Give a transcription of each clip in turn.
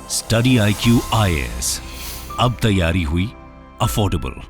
Study IQ IAS, अब तैयारी हुई अफोर्डेबल।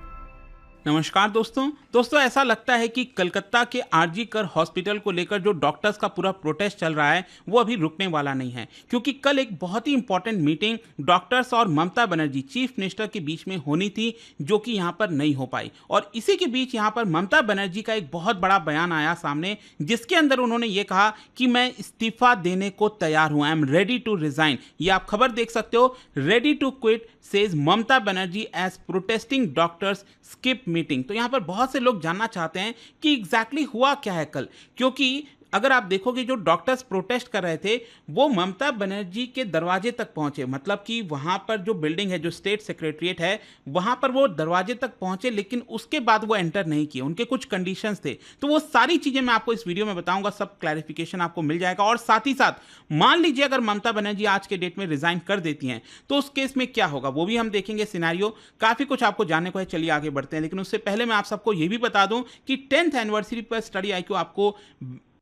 नमस्कार दोस्तों ऐसा लगता है कि कलकत्ता के आरजी कर हॉस्पिटल को लेकर जो डॉक्टर्स का पूरा प्रोटेस्ट चल रहा है वो अभी रुकने वाला नहीं है, क्योंकि कल एक बहुत ही इंपॉर्टेंट मीटिंग डॉक्टर्स और ममता बनर्जी चीफ मिनिस्टर के बीच में होनी थी, जो कि यहां पर नहीं हो पाई। और इसी के बीच यहां पर ममता बनर्जी का एक बहुत बड़ा बयान आया सामने, जिसके अंदर उन्होंने ये कहा कि मैं इस्तीफा देने को तैयार हूं, I am ready to resign. ये आप खबर देख सकते हो, ready to quit says Mamata Banerjee as protesting doctors skip meeting. तो यहां पर बहुत से लोग जानना चाहते हैं कि एग्जैक्टली हुआ क्या है कल, क्योंकि अगर आप देखोगे जो डॉक्टर्स प्रोटेस्ट कर रहे थे वो ममता बनर्जी के दरवाजे तक पहुंचे, मतलब कि वहां पर जो बिल्डिंग है, जो स्टेट सेक्रेटरीट है, वहां पर वो दरवाजे तक पहुंचे, लेकिन उसके बाद वो एंटर नहीं किए। उनके कुछ कंडीशंस थे, तो वो सारी चीजें मैं आपको इस वीडियो में बताऊंगा, सब क्लैरिफिकेशन आपको मिल जाएगा। और साथ ही साथ मान लीजिए अगर ममता बनर्जी आज के डेट में रिजाइन कर देती हैं तो उस केस में क्या होगा वो भी हम देखेंगे सिनेरियो। काफी कुछ आपको जानने को है, चलिए आगे बढ़ते हैं। लेकिन उससे पहले मैं आप सबको ये भी बता दूं कि 10th एनिवर्सरी पर स्टडी IQ आपको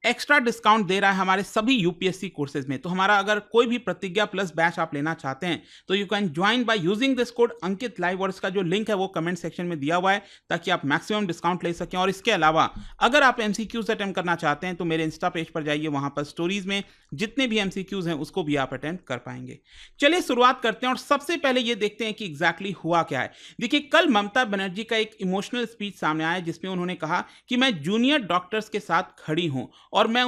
एक्स्ट्रा डिस्काउंट दे रहा है हमारे सभी यूपीएससी कोर्सेज में। तो हमारा अगर कोई भी प्रतिज्ञा प्लस बैच आप लेना चाहते हैं तो you can join by using this code Ankit live, और इसका जो लिंक है वो कमेंट सेक्शन में दिया हुआ है ताकि आप मैक्सिमम डिस्काउंट ले सकें। और इसके अलावा अगर आप एमसीक्यूज अटेम्प्ट करना चाहते हैं तो मेरे इंस्टा पेज पर जाइए, वहां पर स्टोरीज में जितने भी एमसीक्यूज हैं उसको भी आप अटेम्प्ट कर पाएंगे। चलिए शुरुआत करते हैं और सबसे पहले ये देखते हैं कि एग्जैक्टली हुआ क्या है। देखिए, कल ममता बनर्जी का एक इमोशनल स्पीच सामने आया जिसमें उन्होंने कहा कि मैं जूनियर डॉक्टर्स के साथ खड़ी हूं और मैं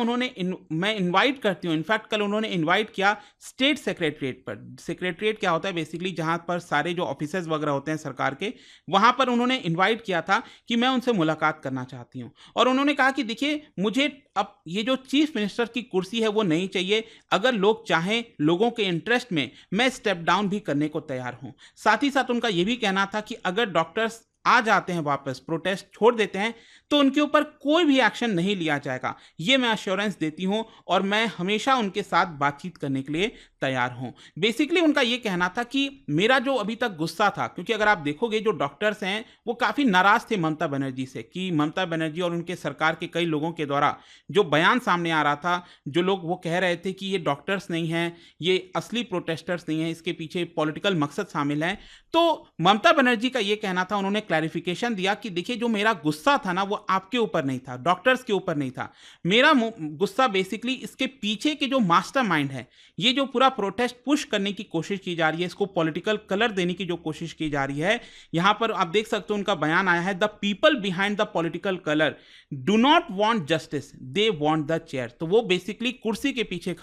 इनवाइट करती हूं। इनफैक्ट कल उन्होंने इनवाइट किया स्टेट सेक्रेटरीट पर। सेक्रेटरीट क्या होता है बेसिकली, जहां पर सारे जो ऑफिसर्स वगैरह होते हैं सरकार के, वहां पर उन्होंने इनवाइट किया था कि मैं उनसे मुलाकात करना चाहती हूं। और उन्होंने कहा कि देखिए, मुझे अब ये जो चीफ मिनिस्टर की कुर्सी है वो नहीं चाहिए, अगर लोग चाहें लोगों के इंटरेस्ट में मैं स्टेप डाउन भी करने को तैयार हूं। साथ ही साथ उनका यह भी कहना था कि अगर डॉक्टर्स आ जाते हैं वापस, प्रोटेस्ट छोड़ देते हैं, तो उनके ऊपर कोई भी एक्शन नहीं लिया जाएगा, ये मैं अश्योरेंस देती हूं और मैं हमेशा उनके साथ बातचीत करने के लिए तैयार हूं। बेसिकली उनका ये कहना था कि मेरा जो अभी तक गुस्सा था, क्योंकि अगर आप देखोगे जो डॉक्टर्स हैं वो काफी नाराज थे ममता बनर्जी से, कि ममता बनर्जी और उनके सरकार के कई लोगों के द्वारा जो बयान सामने आ रहा था, जो लोग वो कह रहे थे कि ये डॉक्टर्स नहीं हैं, ये असली प्रोटेस्टर्स नहीं हैं, इसके पीछे पॉलिटिकल मकसद शामिल है। तो ममता बनर्जी का ये कहना था, उन्होंने क्लैरिफिकेशन दिया कि देखिए, जो मेरा गुस्सा था ना वो आपके ऊपर नहीं था, डॉक्टर्स के ऊपर नहीं था। मेरा गुस्सा बेसिकली इसके पीछे के जो मास्टरमाइंड है, ये जो पूरा प्रोटेस्ट पुश करने की कोशिश की जा रही है, इसको पॉलिटिकल कलर देने की जो कोशिश की जा रही है, यहां पर आप देख सकते हो उनका बयान आया है, the people behind the political colour do not want justice, they want the chair. तो वो बेसिकली कुर्सी के पीछे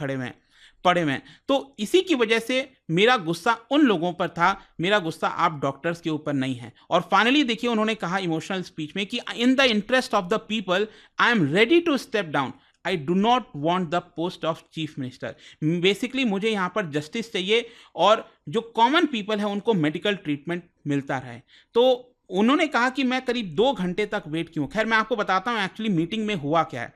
पड़े हुए। तो इसी की वजह से मेरा गुस्सा उन लोगों पर था, मेरा गुस्सा आप डॉक्टर्स के ऊपर नहीं है। और फाइनली देखिए, उन्होंने कहा इमोशनल स्पीच में कि in the interest of the people I am ready to step down, I do not want the post of chief minister. Basically मुझे यहाँ पर जस्टिस चाहिए और जो कॉमन पीपल है उनको मेडिकल ट्रीटमेंट मिलता रहे। तो उन्होंने कहा कि मैं करीब 2 घंटे तक वेट क्यों। खैर, मैं आपको बताता हूँ एक्चुअली मीटिंग में हुआ क्या है।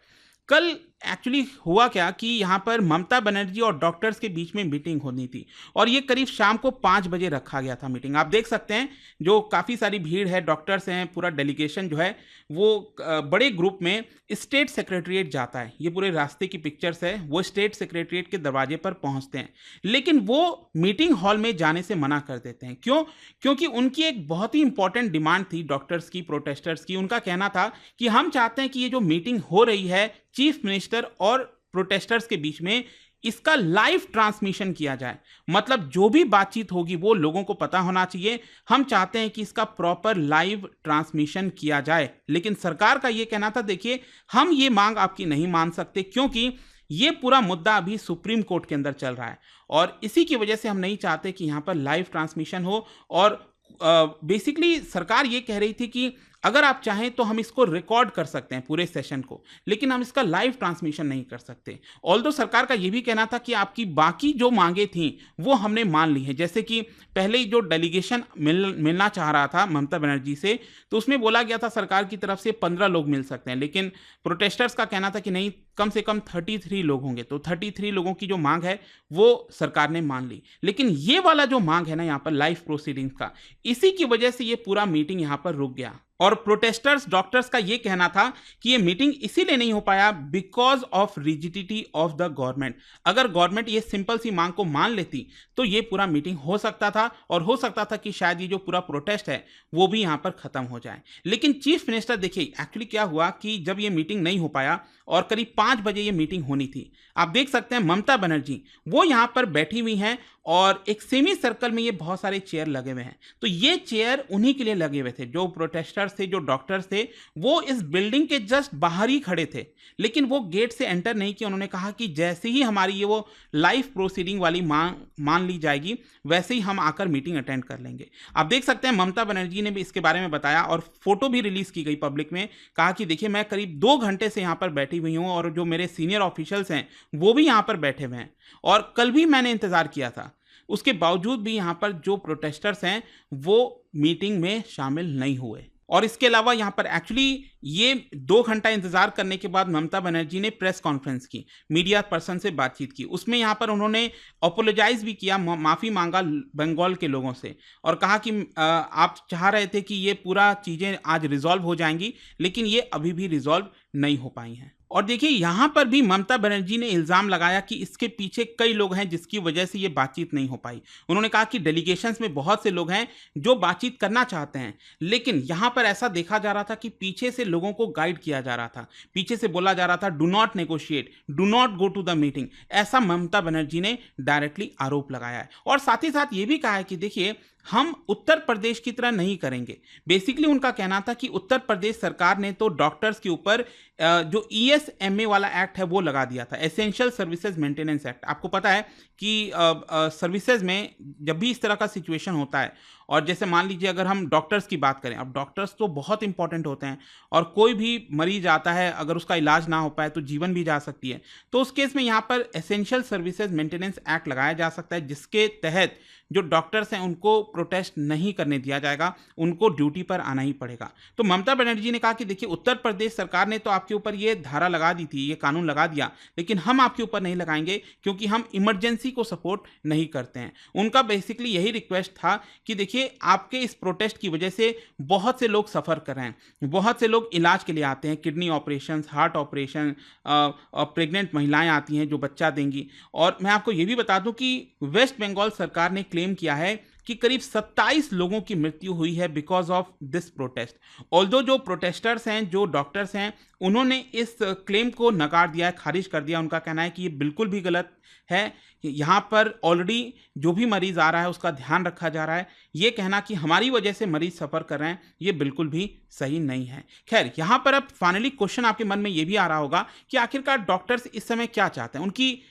कल एक्चुअली हुआ क्या कि यहाँ पर ममता बनर्जी और डॉक्टर्स के बीच में मीटिंग होनी थी और ये करीब शाम को 5 बजे रखा गया था मीटिंग। आप देख सकते हैं जो काफ़ी सारी भीड़ है, डॉक्टर्स हैं, पूरा डेलीगेशन जो है वो बड़े ग्रुप में स्टेट सेक्रेटरीट जाता है। ये पूरे रास्ते की पिक्चर्स है, वो स्टेट सेक्रेटरीट के दरवाजे पर पहुँचते हैं, लेकिन वो मीटिंग हॉल में जाने से मना कर देते हैं। क्यों? क्योंकि उनकी एक बहुत ही इंपॉर्टेंट डिमांड थी डॉक्टर्स की, प्रोटेस्टर्स की। उनका कहना था कि हम चाहते हैं कि ये जो मीटिंग हो रही है चीफ मिनिस्टर और प्रोटेस्टर्स के बीच में, इसका लाइव ट्रांसमिशन किया जाए। मतलब जो भी बातचीत होगी वो लोगों को पता होना चाहिए। हम चाहते हैं कि इसका प्रॉपर लाइव ट्रांसमिशन किया जाए। लेकिन सरकार का ये कहना था, देखिए, हम ये मांग आपकी नहीं मान सकते, क्योंकि ये पूरा मुद्दा अभी सुप्रीम कोर्ट के अंदर चल रहा है और इसी की वजह से हम नहीं चाहते कि यहाँ पर लाइव ट्रांसमिशन हो। और बेसिकली सरकार ये कह रही थी कि अगर आप चाहें तो हम इसको रिकॉर्ड कर सकते हैं पूरे सेशन को, लेकिन हम इसका लाइव ट्रांसमिशन नहीं कर सकते। ऑल्दो सरकार का यह भी कहना था कि आपकी बाकी जो मांगे थी वो हमने मान ली हैं। जैसे कि पहले जो डेलीगेशन मिलना चाह रहा था ममता बनर्जी से, तो उसमें बोला गया था सरकार की तरफ से 15 लोग मिल सकते हैं, लेकिन प्रोटेस्टर्स का कहना था कि नहीं, कम से कम 33 लोग होंगे। तो 33 लोगों की जो मांग है वो सरकार ने मान ली। लेकिन ये वाला जो मांग है ना यहाँ पर लाइव प्रोसीडिंग्स का, इसी की वजह से ये पूरा मीटिंग यहाँ पर रुक गया। और प्रोटेस्टर्स डॉक्टर्स का ये कहना था कि ये मीटिंग इसीलिए नहीं हो पाया because of rigidity of the government. अगर गवर्नमेंट ये सिंपल सी मांग को मान लेती तो ये पूरा मीटिंग हो सकता था और हो सकता था कि शायद ये जो पूरा प्रोटेस्ट है वो भी यहाँ पर खत्म हो जाए। लेकिन चीफ मिनिस्टर देखिए एक्चुअली क्या हुआ कि जब ये मीटिंग नहीं हो पाया और करीब 5 बजे ये मीटिंग होनी थी, आप देख सकते हैं ममता बनर्जी वो यहाँ पर बैठी हुई हैं और एक सेमी सर्कल में ये बहुत सारे चेयर लगे हुए हैं। तो ये चेयर उन्हीं के लिए लगे हुए थे, जो प्रोटेस्टर्स थे, जो डॉक्टर्स थे, वो इस बिल्डिंग के जस्ट बाहर ही खड़े थे, लेकिन वो गेट से एंटर नहीं किया। उन्होंने कहा कि जैसे ही हमारी ये वो लाइफ प्रोसीडिंग वाली मान ली जाएगी वैसे ही हम आकर मीटिंग अटेंड कर लेंगे। आप देख सकते हैं ममता बनर्जी ने भी इसके बारे में बताया और फोटो भी रिलीज की गई पब्लिक में। कहा कि देखिए मैं करीब 2 घंटे से यहाँ पर बैठी हुई हूँ और जो मेरे सीनियर ऑफिशियल्स हैं वो भी यहाँ पर बैठे हुए हैं और कल भी मैंने इंतजार किया था, उसके बावजूद भी यहाँ पर जो प्रोटेस्टर्स हैं वो मीटिंग में शामिल नहीं हुए। और इसके अलावा यहाँ पर एक्चुअली ये 2 घंटा इंतजार करने के बाद ममता बनर्जी ने प्रेस कॉन्फ्रेंस की, मीडिया पर्सन से बातचीत की। उसमें यहाँ पर उन्होंने अपोलोजाइज भी किया, माफ़ी मांगा बंगाल के लोगों से और कहा कि आप चाह रहे थे कि ये पूरा चीज़ें आज रिजॉल्व हो जाएंगी, लेकिन ये अभी भी रिजॉल्व नहीं हो पाई हैं। और देखिए यहाँ पर भी ममता बनर्जी ने इल्ज़ाम लगाया कि इसके पीछे कई लोग हैं जिसकी वजह से ये बातचीत नहीं हो पाई। उन्होंने कहा कि डेलीगेशंस में बहुत से लोग हैं जो बातचीत करना चाहते हैं, लेकिन यहाँ पर ऐसा देखा जा रहा था कि पीछे से लोगों को गाइड किया जा रहा था, पीछे से बोला जा रहा था do not negotiate, do not go to the meeting. ऐसा ममता बनर्जी ने डायरेक्टली आरोप लगाया है और साथ ही साथ ये भी कहा है कि देखिए हम उत्तर प्रदेश की तरह नहीं करेंगे। बेसिकली उनका कहना था कि उत्तर प्रदेश सरकार ने तो डॉक्टर्स के ऊपर जो ESMA वाला एक्ट है वो लगा दिया था, एसेंशियल सर्विसेज मेंटेनेंस एक्ट। आपको पता है कि सर्विसेज में जब भी इस तरह का सिचुएशन होता है और जैसे मान लीजिए अगर हम डॉक्टर्स की बात करें, अब डॉक्टर्स तो बहुत इंपॉर्टेंट होते हैं और कोई भी मरीज आता है अगर उसका इलाज ना हो पाए तो जीवन भी जा सकती है। तो उस केस में यहाँ पर एसेंशियल सर्विसेज मेंटेनेंस एक्ट लगाया जा सकता है, जिसके तहत जो डॉक्टर्स हैं उनको प्रोटेस्ट नहीं करने दिया जाएगा, उनको ड्यूटी पर आना ही पड़ेगा। तो ममता बनर्जी ने कहा कि देखिए उत्तर प्रदेश सरकार ने तो आपके ऊपर ये धारा लगा दी थी, ये कानून लगा दिया, लेकिन हम आपके ऊपर नहीं लगाएंगे क्योंकि हम इमरजेंसी को सपोर्ट नहीं करते हैं। उनका बेसिकली यही रिक्वेस्ट था कि देखिए आपके इस प्रोटेस्ट की वजह से बहुत से लोग सफ़र कर रहे हैं, बहुत से लोग इलाज के लिए आते हैं, kidney operation, heart operation, pregnant महिलाएं आती हैं जो बच्चा देंगी। और मैं आपको ये भी बता दूं कि वेस्ट बंगाल सरकार ने क्लेम किया है कि करीब 27 लोगों की मृत्यु हुई है because of this protest. Although जो प्रोटेस्टर्स हैं, जो डॉक्टर्स हैं, उन्होंने इस क्लेम को नकार दिया है, खारिज कर दिया। उनका कहना है कि ये बिल्कुल भी गलत है, यहाँ पर ऑलरेडी जो भी मरीज आ रहा है उसका ध्यान रखा जा रहा है। ये कहना कि हमारी वजह से मरीज सफ़र कर रहे हैं ये बिल्कुल भी सही नहीं है। खैर यहाँ पर अब फाइनली क्वेश्चन आपके मन में ये भी आ रहा होगा कि आखिरकार डॉक्टर्स इस समय क्या चाहते हैं, उनकी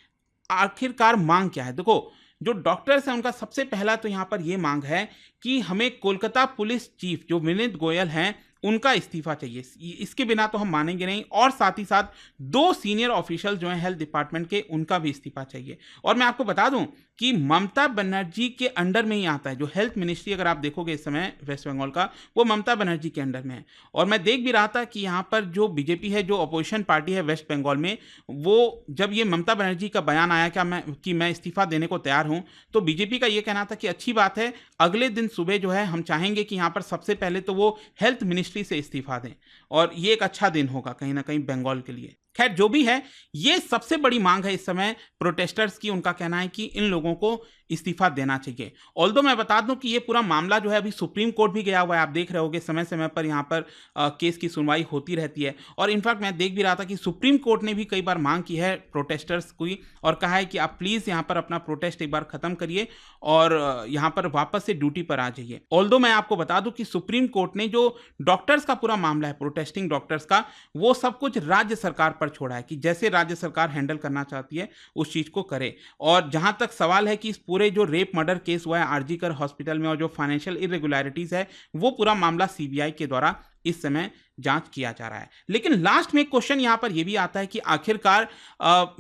आखिरकार मांग क्या है। देखो जो डॉक्टर्स हैं उनका सबसे पहला तो यहाँ पर ये मांग है कि हमें कोलकाता पुलिस चीफ जो विनीत गोयल हैं उनका इस्तीफा चाहिए, इसके बिना तो हम मानेंगे नहीं। और साथ ही साथ 2 सीनियर ऑफिशियल जो हैं हेल्थ डिपार्टमेंट के, उनका भी इस्तीफा चाहिए। और मैं आपको बता दूं कि ममता बनर्जी के अंडर में ही आता है, जो हेल्थ मिनिस्ट्री अगर आप देखोगे इस समय वेस्ट बंगाल का, वो ममता बनर्जी के अंडर में है। और मैं देख भी रहा था कि यहाँ पर जो बीजेपी है, जो अपोजिशन पार्टी है वेस्ट बंगाल में, वो जब ये ममता बनर्जी का बयान आया कि मैं इस्तीफा देने को तैयार हूँ, तो बीजेपी का ये कहना था कि अच्छी बात है, अगले दिन सुबह जो है हम चाहेंगे कि यहाँ पर सबसे पहले तो वो हेल्थ मिनिस्ट्री से इस्तीफा दें और ये एक अच्छा दिन होगा कहीं ना कहीं बंगाल के लिए। खैर जो भी है, ये सबसे बड़ी मांग है इस समय प्रोटेस्टर्स की। उनका कहना है कि इन लोगों को इस्तीफा देना चाहिए। ऑल्दो मैं बता दूं कि ये पूरा मामला जो है अभी सुप्रीम कोर्ट भी गया हुआ है। आप देख रहे होगे समय समय पर यहाँ पर केस की सुनवाई होती रहती है। और इनफैक्ट मैं देख भी रहा था कि सुप्रीम कोर्ट ने भी कई बार मांग की है प्रोटेस्टर्स की और कहा है कि आप प्लीज़ यहाँ पर अपना प्रोटेस्ट एक बार ख़त्म करिए और यहाँ पर वापस से ड्यूटी पर आ जाइए। ऑल्दो मैं आपको बता दूं कि सुप्रीम कोर्ट ने जो डॉक्टर्स का पूरा मामला है, प्रोटेस्टिंग डॉक्टर्स का, वो सब कुछ राज्य सरकार पर छोड़ा है कि जैसे राज्य सरकार हैंडल करना चाहती है उस चीज़ को करे। और जहाँ तक सवाल है कि इस पूरे जो रेप मर्डर केस हुआ है आरजी कर हॉस्पिटल में और जो फाइनेंशियल इरेगुलरिटीज़ है, वो पूरा मामला सीबीआई के द्वारा इस समय जांच किया जा रहा है। लेकिन लास्ट में क्वेश्चन यहां पर यह भी आता है कि आखिरकार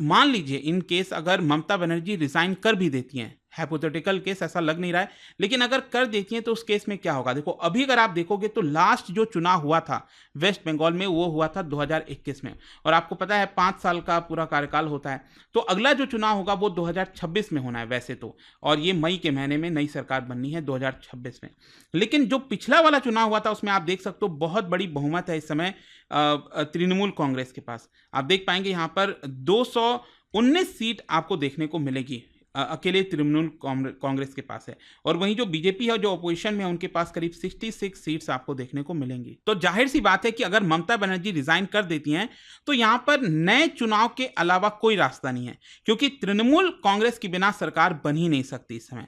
मान लीजिए इन केस अगर ममता बनर्जी रिजाइन कर भी देती हैं हाइपोथेटिकल केस, ऐसा लग नहीं रहा है, लेकिन अगर कर देती हैं तो उस केस में क्या होगा। देखो अभी अगर आप देखोगे तो लास्ट जो चुनाव हुआ था वेस्ट बंगाल में वो हुआ था 2021 में, और आपको पता है 5 साल का पूरा कार्यकाल होता है। तो अगला जो चुनाव होगा वो 2026 में होना है वैसे तो, और ये मई के महीने में नई सरकार बननी है 2026 में। लेकिन जो पिछला वाला चुनाव हुआ था उसमें आप देख सकते हो बहुत बड़ी बहुमत है इस समय तृणमूल कांग्रेस के पास। आप देख पाएंगे यहाँ पर 219 सीट आपको देखने को मिलेगी, अकेले तृणमूल कांग्रेस के पास है। और वहीं जो बीजेपी है जो अपोजिशन में है उनके पास करीब 66 सीट्स आपको देखने को मिलेंगी। तो जाहिर सी बात है कि अगर ममता बनर्जी रिजाइन कर देती हैं तो यहां पर नए चुनाव के अलावा कोई रास्ता नहीं है, क्योंकि तृणमूल कांग्रेस के बिना सरकार बन ही नहीं सकती इस समय।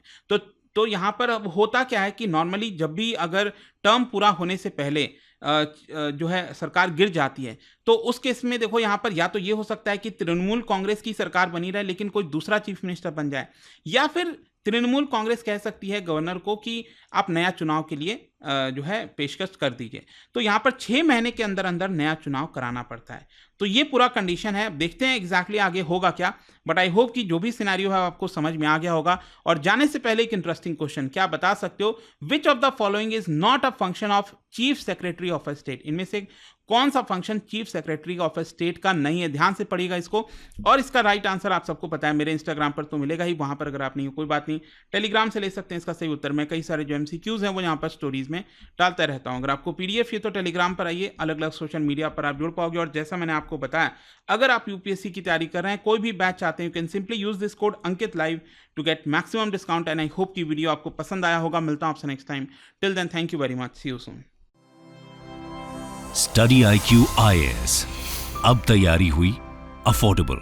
तो यहां पर अब होता क्या है कि नॉर्मली जब भी अगर टर्म पूरा होने से पहले जो है सरकार गिर जाती है तो उस केस में देखो यहाँ पर या तो ये हो सकता है कि तृणमूल कांग्रेस की सरकार बनी रहे लेकिन कोई दूसरा चीफ मिनिस्टर बन जाए, या फिर तृणमूल कांग्रेस कह सकती है गवर्नर को कि आप नया चुनाव के लिए जो है पेशकश कर दीजिए। तो यहाँ पर 6 महीने के अंदर अंदर नया चुनाव कराना पड़ता है। तो ये पूरा कंडीशन है, देखते हैं एग्जैक्टली आगे होगा क्या, बट आई होप कि जो भी सिनेरियो है आपको समझ में आ गया होगा। और जाने से पहले एक इंटरेस्टिंग क्वेश्चन, क्या बता सकते हो which of the following is not a function of chief secretary of a state? इनमें से कौन सा function chief secretary of a state का नहीं है? ध्यान से पढ़िएगा इसको। और इसका राइट आंसर आप सबको पता है, मेरे इंस्टाग्राम पर तो मिलेगा ही, वहां पर अगर आप नहीं हो कोई बात नहीं, टेलीग्राम से ले सकते हैं इसका सही उत्तर। मैं कई सारे जो एमसीक्यूज हैं वो यहाँ पर स्टोरीज में डालता रहता हूँ। अगर आपको पीडीएफ चाहिए तो टेलीग्राम पर आइए, अलग अलग सोशल मीडिया पर आप जुड़ पाओगे। और जैसा मैंने आपको बताया, अगर आप यूपीएससी की तैयारी कर रहे हैं, कोई भी बैच चाहते हैं, you can simply use this code Ankit live to get maximum discount. And I hope की वीडियो आपको पसंद आया होगा। मिलता हूं आपसे next time. Till then thank you very much, see you soon. Study IQ IAS, अब तैयारी हुई अफोर्डेबल।